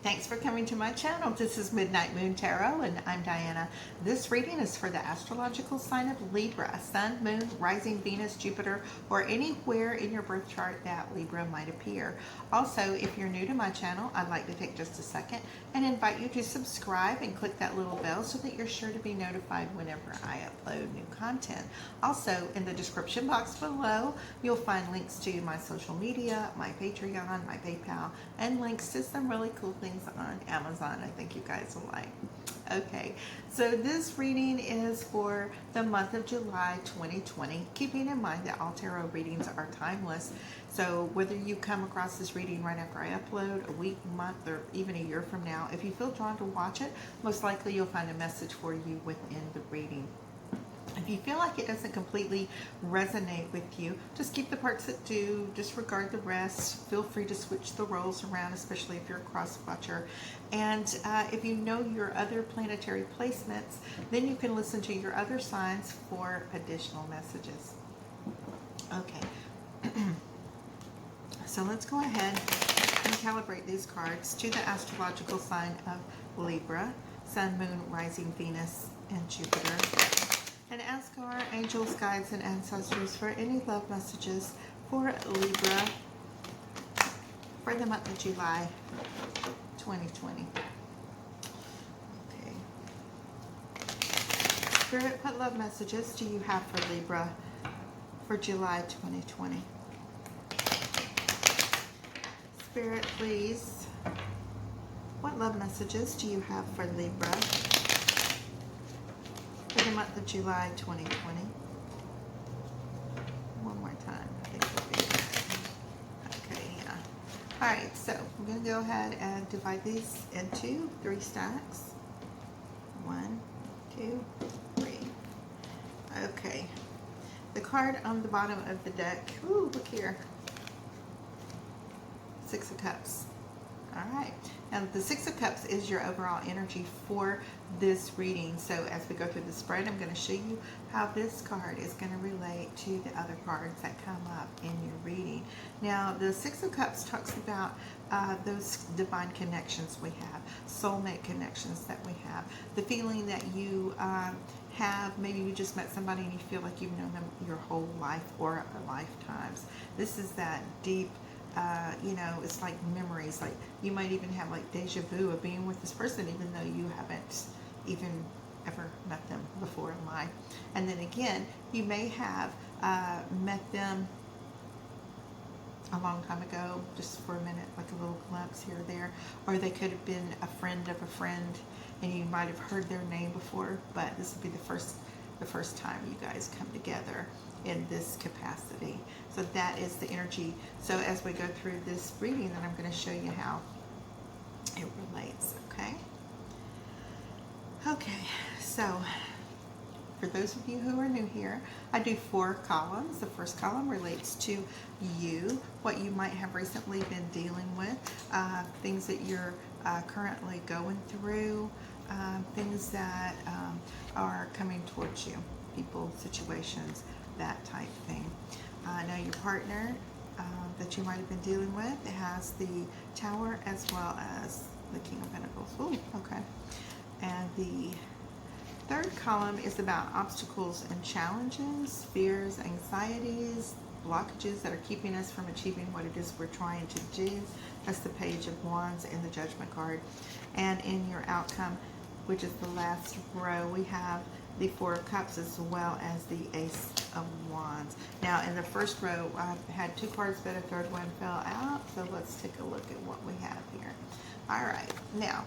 Thanks for coming to my channel. This is Midnight Moon Tarot and I'm Diana. This reading is for the astrological sign of Libra, Sun, Moon, Rising, Venus, Jupiter, or anywhere in your birth chart that Libra might appear. Also, if you're new to my channel, I'd like to take just a second and invite you to subscribe and click that little bell so that you're sure to be notified whenever I upload new content. Also, in the description box below, you'll find links to my social media, my Patreon, my PayPal, and links to some really cool things on Amazon I think you guys will like. Okay, so this reading is for the month of July 2020, keeping in mind that all tarot readings are timeless. So whether you come across this reading right after I upload, a week, month, or even a year from now, if you feel drawn to watch it, most likely you'll find a message for you within the reading. If you feel like it doesn't completely resonate with you, just keep the parts that do, disregard the rest. Feel free to switch the roles around, especially if you're a cross-watcher. And if you know your other planetary placements, then you can listen to your other signs for additional messages. Okay, so let's go ahead and calibrate these cards to the astrological sign of Libra, Sun, Moon, Rising, Venus, and Jupiter. And ask our angels, guides, and ancestors for any love messages for Libra for the month of July 2020. Okay. Spirit, what love messages do you have for Libra for July 2020? Spirit, please. What love messages do you have for Libra for the month of July 2020. One more time. I think we'll be good. Okay, yeah. Alright, so I'm going to go ahead and divide these into 3 stacks. 1, 2, 3. Okay. The card on the bottom of the deck, ooh, look here. 6 of Cups. Alright, now the 6 of Cups is your overall energy for this reading. So as we go through the spread, I'm going to show you how this card is going to relate to the other cards that come up in your reading. Now the 6 of Cups talks about those divine connections we have, soulmate connections that we have, the feeling that you have, maybe you just met somebody and you feel like you've known them your whole life or lifetimes. This is that deep, you know, it's like memories, like you might even have like deja vu of being with this person even though you haven't even ever met them before in life. And then again, you may have met them a long time ago, just for a minute, like a little glimpse here or there, or they could have been a friend of a friend and you might have heard their name before, but this would be the first time you guys come together in this capacity. So that is the energy. So as we go through this reading, then I'm going to show you how it relates. Okay. Okay. So for those of you who are new here, I do 4 columns. The first column relates to you, what you might have recently been dealing with, things that you're currently going through, things that are coming towards you, people, situations, that type thing. Now your partner that you might have been dealing with, it has the Tower as well as the King of Pentacles. Ooh, okay. And the third column is about obstacles and challenges, fears, anxieties, blockages that are keeping us from achieving what it is we're trying to do. That's the Page of Wands in the Judgment card. And in your outcome, which is the last row, we have the 4 of Cups as well as the Ace of Wands. Now in the first row, I had 2 cards, but a third one fell out. So let's take a look at what we have here. All right, now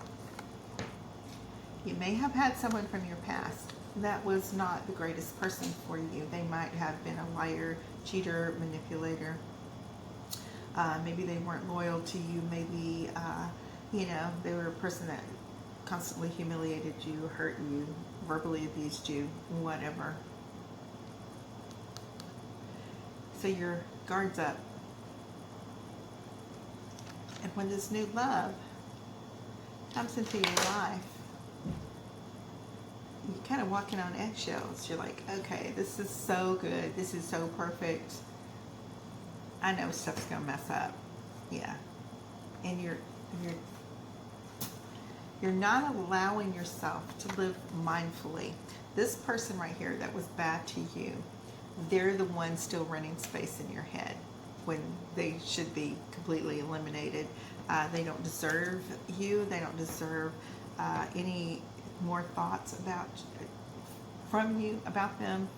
you may have had someone from your past that was not the greatest person for you. They might have been a liar, cheater, manipulator. Maybe they weren't loyal to you. Maybe you know, they were a person that constantly humiliated you, hurt you, verbally abused you, whatever. So your guard's up. And when this new love comes into your life, you're kind of walking on eggshells. You're like, okay, this is so good. This is so perfect. I know stuff's gonna mess up. Yeah. And you're You're not allowing yourself to live mindfully. This person right here that was bad to you, they're the ones still running space in your head when they should be completely eliminated. They don't deserve you. They don't deserve any more thoughts from you, about them,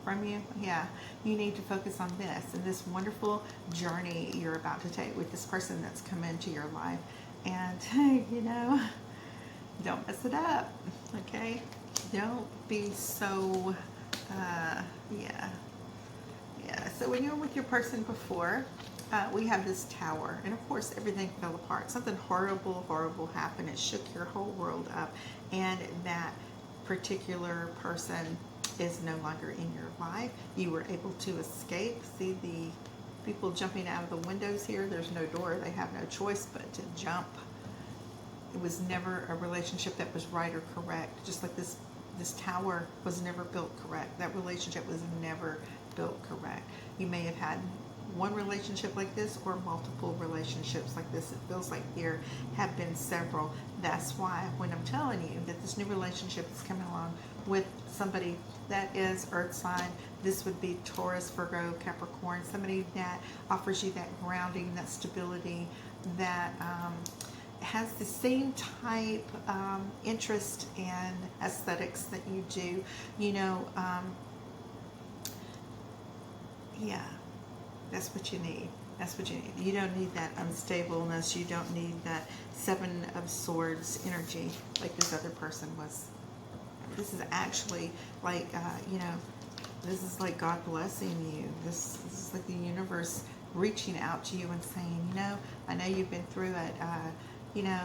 from you. Yeah, you need to focus on this and this wonderful journey you're about to take with this person that's come into your life. And, you know, don't mess it up, okay? Don't be so, yeah. So when you were with your person before, we have this tower, and of course everything fell apart. Something horrible happened. It shook your whole world up, and that particular person is no longer in your life. You were able to escape. See the people jumping out of the windows here? There's no door. They have no choice but to jump. It was never a relationship that was right or correct. Just like this tower was never built correct. That relationship was never built correct. You may have had one relationship like this or multiple relationships like this. It feels like there have been several. That's why when I'm telling you that this new relationship is coming along with somebody that is earth sign, this would be Taurus, Virgo, Capricorn, somebody that offers you that grounding, that stability, that has the same type interest and aesthetics that you do. You know, yeah, that's what you need. That's what you need. You don't need that unstableness. You don't need that Seven of Swords energy like this other person was. This is actually like, you know, this is like God blessing you. This is like the universe reaching out to you and saying, you know, I know you've been through it. You know,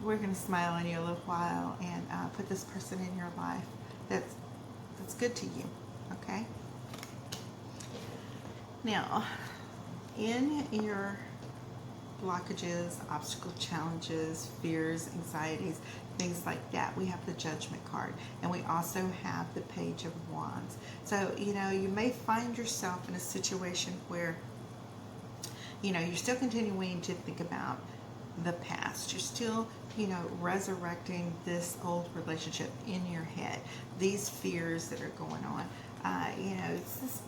we're going to smile on you a little while and put this person in your life that's good to you, okay? Now, in your blockages, obstacle challenges, fears, anxieties, things like that, we have the Judgment card, and we also have the Page of Wands. So, you know, you may find yourself in a situation where, you know, you're still continuing to think about the past. You're still, you know, resurrecting this old relationship in your head. These fears that are going on. You know, it's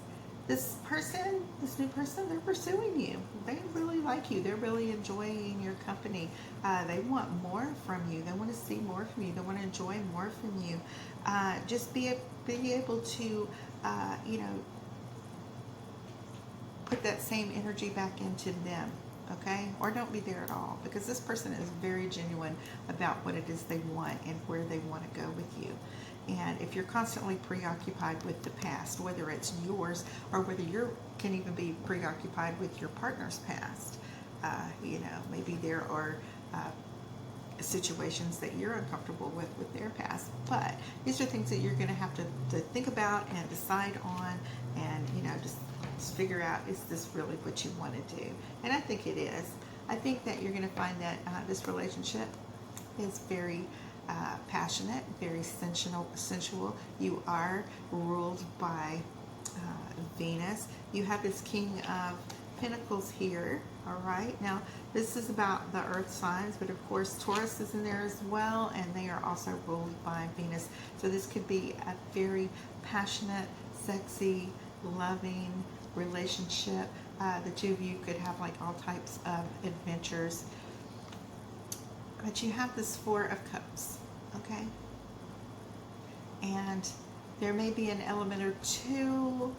this person, this new person, they're pursuing you. They really like you. They're really enjoying your company. They want more from you. They want to see more from you. They want to enjoy more from you. Just be able to, you know, put that same energy back into them. Okay? Or don't be there at all, because this person is very genuine about what it is they want and where they want to go with you. And if you're constantly preoccupied with the past, whether it's yours or whether you can even be preoccupied with your partner's past, you know, maybe there are situations that you're uncomfortable with their past. But these are things that you're going to have to think about and decide on, and, you know, just figure out, is this really what you want to do? And I think it is. I think that you're going to find that this relationship is very passionate, very sensual. You are ruled by Venus. You have this King of Pentacles here. All right. Now, this is about the earth signs, but of course Taurus is in there as well, and they are also ruled by Venus. So this could be a very passionate, sexy, loving relationship. The two of you could have like all types of adventures. But you have this Four of Cups, okay? And there may be an element or two,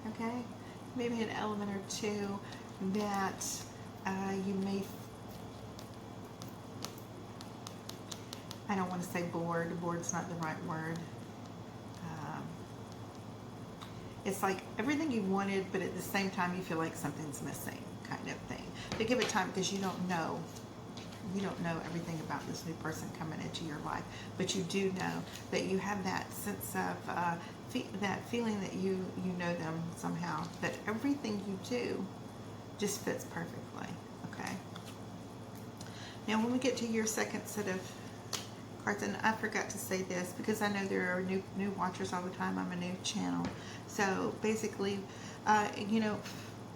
okay? Maybe an element or two that you may, I don't want to say bored. Bored's not the right word. It's like everything you wanted, but at the same time you feel like something's missing, kind of thing. But give it time, because you don't know everything about this new person coming into your life, but you do know that you have that sense of that feeling that you know them somehow, that everything you do just fits perfectly. Okay. Now when we get to your second set of cards, and I forgot to say this because I know there are new watchers all the time. I'm a new channel, so basically, you know,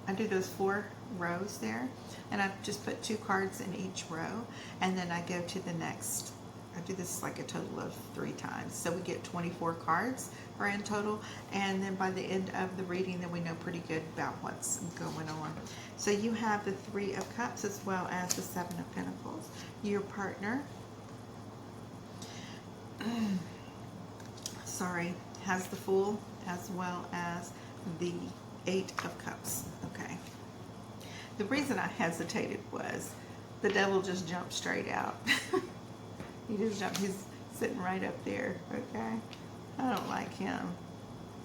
I do those 4 rows there, and I just put 2 cards in each row, and then I go to the next. I do this like a total of 3 times, so we get 24 cards grand total, and then by the end of the reading, then we know pretty good about what's going on. So you have the 3 of Cups as well as the 7 of Pentacles. Your partner, has the Fool as well as the 8 of Cups. Okay. The reason I hesitated was the Devil just jumped straight out. He just jumped. He's sitting right up there. Okay. I don't like him.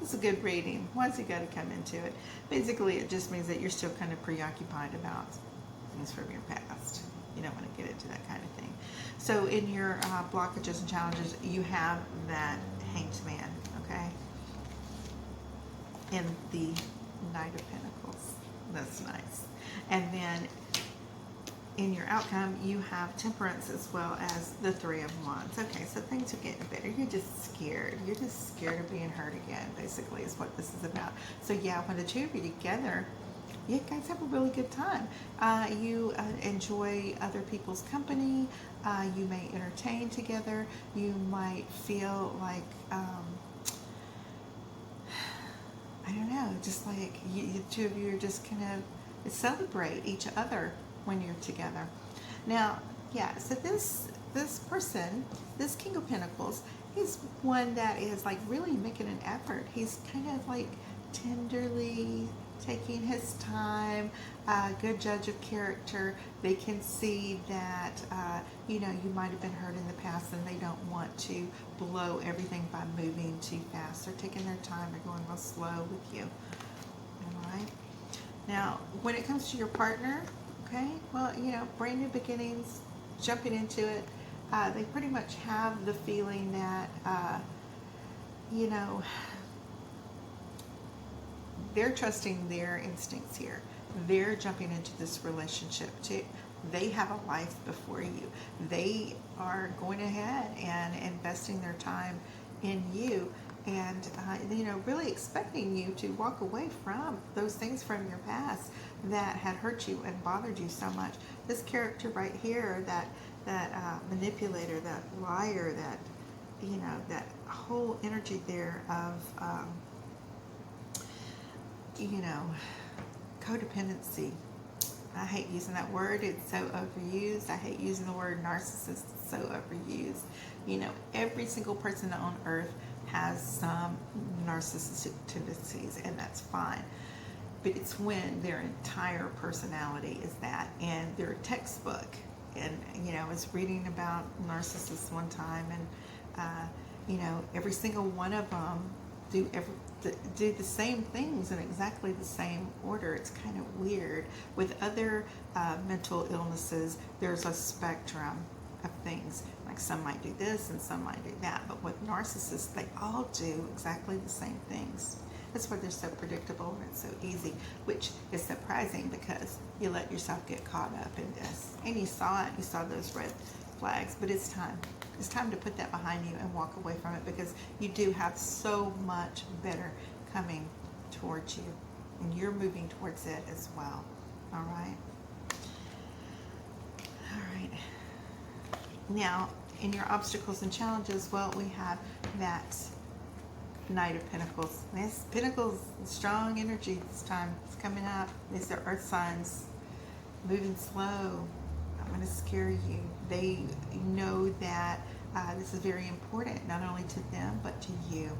It's a good reading. Why's he got to come into it? Basically, it just means that you're still kind of preoccupied about things from your past. You don't want to get into that kind of thing. So in your blockages and challenges, you have that Hanged Man, okay? And the Knight of Pentacles. That's nice. And then in your outcome, you have Temperance as well as the 3 of Wands. Okay, so things are getting better. You're just scared. You're just scared of being hurt again, basically, is what this is about. So yeah, when the 2 of you together, you guys have a really good time. You enjoy other people's company. You may entertain together. You might feel like, I don't know, just like the 2 of you are just kind of celebrate each other when you're together. Now, yeah, so this person, this King of Pentacles, he's one that is like really making an effort. He's kind of like tenderly taking his time, good judge of character. They can see that, you know, you might have been hurt in the past and they don't want to blow everything by moving too fast. They're taking their time. They're going real slow with you. All right. Now, when it comes to your partner, okay, well, you know, brand new beginnings, jumping into it. They pretty much have the feeling that, you know, they're trusting their instincts here. They're jumping into this relationship too. They have a life before you. They are going ahead and investing their time in you, and you know, really expecting you to walk away from those things from your past that had hurt you and bothered you so much. This character right here, that manipulator, that liar, that, you know, that whole energy there of you know, codependency. I hate using that word. It's so overused. I hate using the word narcissist. It's so overused. You know, every single person on earth has some narcissistic tendencies, and that's fine. But it's when their entire personality is that, and their textbook. And, you know, I was reading about narcissists one time, and, you know, every single one of them do the same things in exactly the same order. It's kind of weird. With other mental illnesses, there's a spectrum of things. Like some might do this and some might do that. But with narcissists, they all do exactly the same things. That's why they're so predictable and it's so easy, which is surprising because you let yourself get caught up in this. And you saw it, you saw those red flags, but it's time. It's time to put that behind you and walk away from it, because you do have so much better coming towards you, and you're moving towards it as well. All right. All right. Now, in your obstacles and challenges, well, we have that Knight of Pentacles. This Pentacles, strong energy this time. It's coming up. These are earth signs, moving slow. I'm going to scare you. They know that this is very important, not only to them, but to you.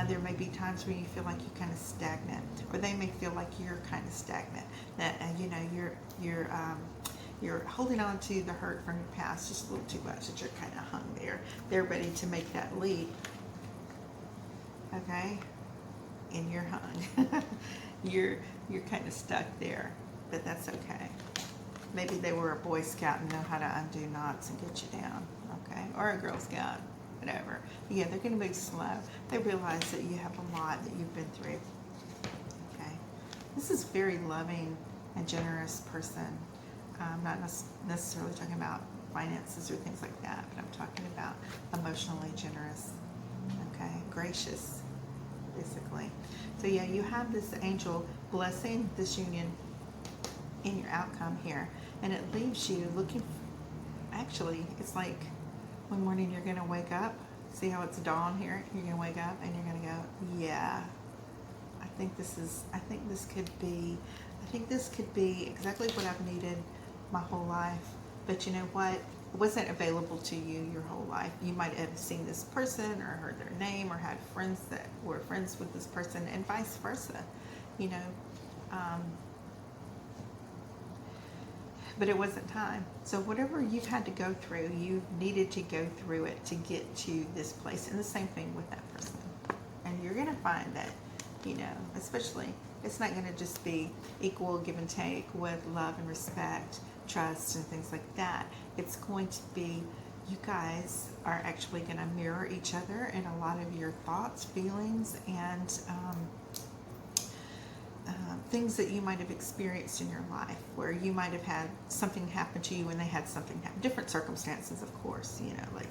There may be times when you feel like you're kind of stagnant, or they may feel like you're kind of stagnant. That you know, you're holding on to the hurt from your past just a little too much, that you're kind of hung there. They're ready to make that leap. Okay, and you're hung. you're kind of stuck there, but that's okay. Maybe they were a Boy Scout and know how to undo knots and get you down, okay? Or a Girl Scout, whatever. But yeah, they're going to move slow. They realize that you have a lot that you've been through, okay? This is a very loving and generous person. I'm not necessarily talking about finances or things like that, but I'm talking about emotionally generous, okay? Gracious, basically. So yeah, you have this angel blessing this union in your outcome here. And it leaves you looking, actually, it's like one morning you're going to wake up. See how it's dawn here? You're going to wake up and you're going to go, yeah, I think this could be exactly what I've needed my whole life. But you know what? It wasn't available to you your whole life. You might have seen this person or heard their name or had friends that were friends with this person, and vice versa, you know. But it wasn't time. So whatever you've had to go through, you've needed to go through it to get to this place. And the same thing with that person. And you're going to find that, you know, especially, it's not going to just be equal give and take with love and respect, trust, and things like that. It's going to be, you guys are actually going to mirror each other in a lot of your thoughts, feelings, and things that you might have experienced in your life, where you might have had something happen to you and they had something happen. Different circumstances, of course, you know, like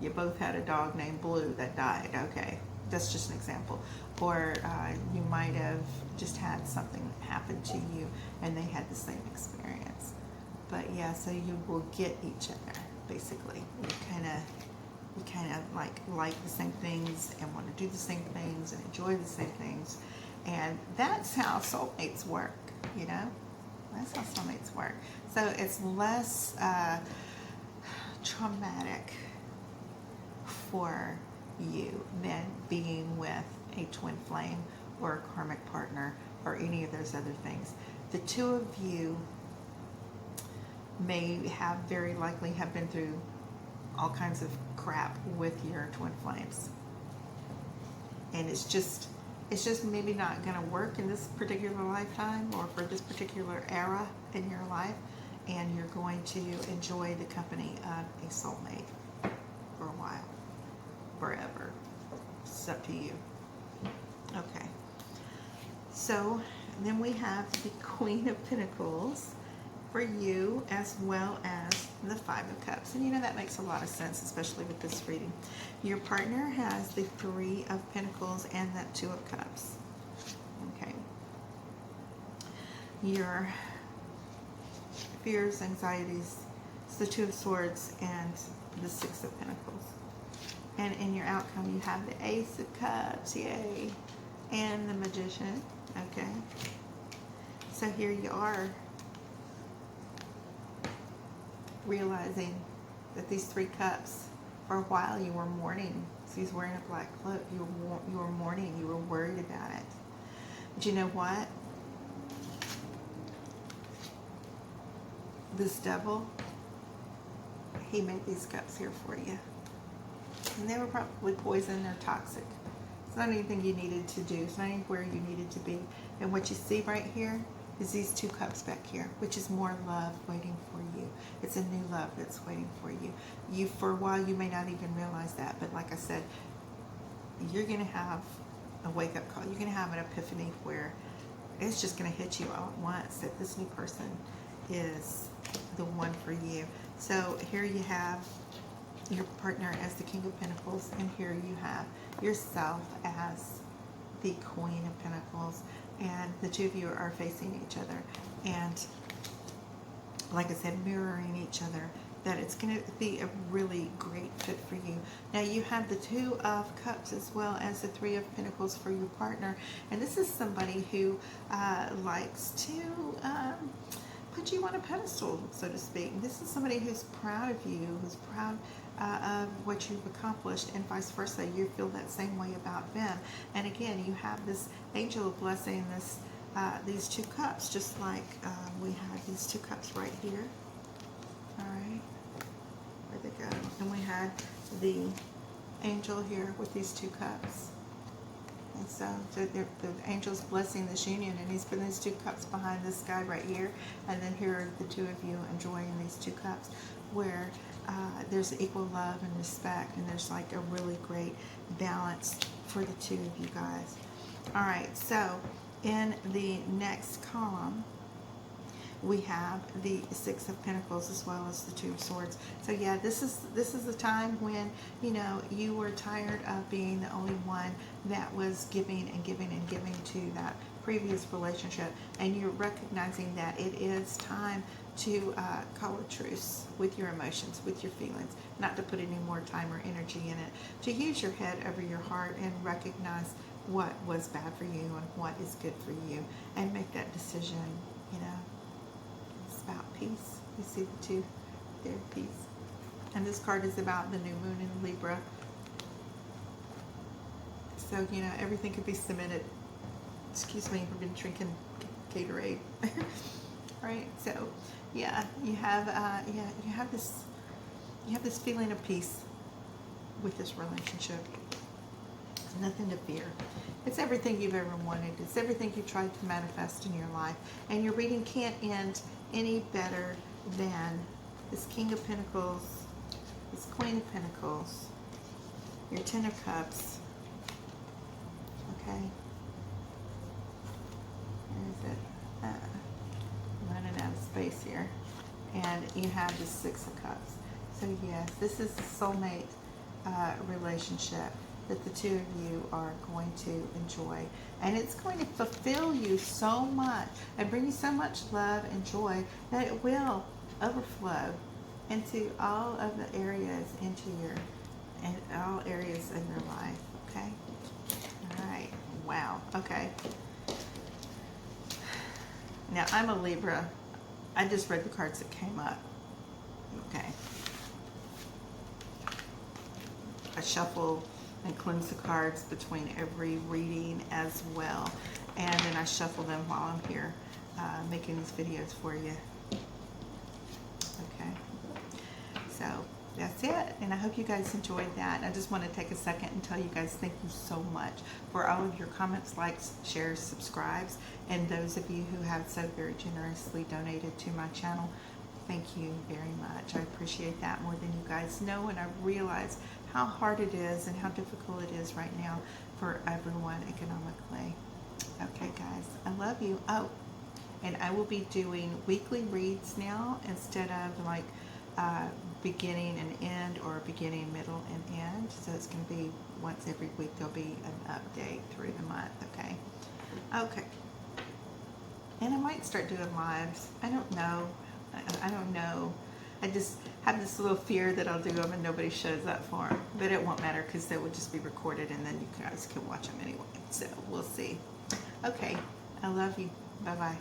you both had a dog named Blue that died. Okay, that's just an example. Or you might have just had something happen to you and they had the same experience. But yeah, so you will get each other, basically. You kind of like the same things and want to do the same things and enjoy the same things. And that's how soulmates work, you know? That's how soulmates work. So it's less traumatic for you than being with a twin flame or a karmic partner or any of those other things. The two of you may have very likely have been through all kinds of crap with your twin flames. And it's just maybe not going to work in this particular lifetime or for this particular era in your life, and you're going to enjoy the company of a soulmate for a while, forever. It's up to you. Okay. So then we have the Queen of Pentacles for you, as well as the Five of Cups. And you know, that makes a lot of sense, especially with this reading. Your partner has the Three of Pentacles and that Two of Cups. Okay. Your fears, anxieties, it's the Two of Swords and the Six of Pentacles. And in your outcome, you have the Ace of Cups, yay, and the Magician. Okay. So here you are, realizing that these three cups, for a while you were mourning. So he's wearing a black cloak. You were mourning. You were worried about it. But you know what? This devil, he made these cups here for you. And they were probably poison or toxic. It's not anything you needed to do. It's not anywhere you needed to be. And what you see right here is these two cups back here, which is more love waiting for you. It's a new love that's waiting for you. For a while, you may not even realize that, but like I said, you're going to have a wake-up call. You're going to have an epiphany where it's just going to hit you all at once that this new person is the one for you. So here you have your partner as the King of Pentacles, and here you have yourself as the Queen of Pentacles, and the two of you are facing each other, and like I said, mirroring each other, that it's going to be a really great fit for you. Now you have the Two of Cups as well as the Three of Pentacles for your partner, and this is somebody who likes to put you on a pedestal, so to speak. This is somebody who's proud of you, who's proud of what you've accomplished, and vice versa. You feel that same way about them. And again, you have this angel of blessing, this these two cups, just like we have these two cups right here. All right, where'd they go? And we had the angel here with these two cups. And so the angel's blessing this union, and he's putting these two cups behind this guy right here, and then here are the two of you enjoying these two cups, where there's equal love and respect, and there's like a really great balance for the two of you guys. All right, so in the next column, we have the Six of Pentacles as well as the Two of Swords. So yeah, this is the time when, you know, you were tired of being the only one that was giving and giving and giving to that previous relationship, and you're recognizing that it is time to call a truce with your emotions, with your feelings, not to put any more time or energy in it, to use your head over your heart and recognize what was bad for you and what is good for you, and make that decision. You know, it's about peace. You see the two there, peace. And this card is about the new moon in Libra. So, you know, everything could be cemented. Excuse me, we've been drinking Gatorade. Right? So, yeah, you have this feeling of peace with this relationship. There's nothing to fear. It's everything you've ever wanted. It's everything you tried to manifest in your life. And your reading can't end any better than this King of Pentacles, this Queen of Pentacles, your Ten of Cups. Okay. Where is it? I'm running out of space here. And you have the Six of Cups. So yes, this is a soulmate relationship that the two of you are going to enjoy. And it's going to fulfill you so much and bring you so much love and joy that it will overflow into all of the areas, in all areas of your life. Okay? All right. Wow. Okay. Now, I'm a Libra. I just read the cards that came up. Okay. I shuffle and cleanse the cards between every reading as well. And then I shuffle them while I'm here making these videos for you. Okay. So that's it. And I hope you guys enjoyed that. I just want to take a second and tell you guys thank you so much for all of your comments, likes, shares, subscribes, and those of you who have so very generously donated to my channel. Thank you very much. I appreciate that more than you guys know, and I realize how hard it is and how difficult it is right now for everyone economically. Okay, guys, I love you. Oh, and I will be doing weekly reads now instead of like beginning and end, or beginning, middle, and end. So it's going to be once every week. There'll be an update through the month. Okay. Okay. And I might start doing lives. I don't know. I don't know. I just have this little fear that I'll do them and nobody shows up for them. But it won't matter because they will just be recorded and then you guys can watch them anyway. So we'll see. Okay. I love you. Bye-bye.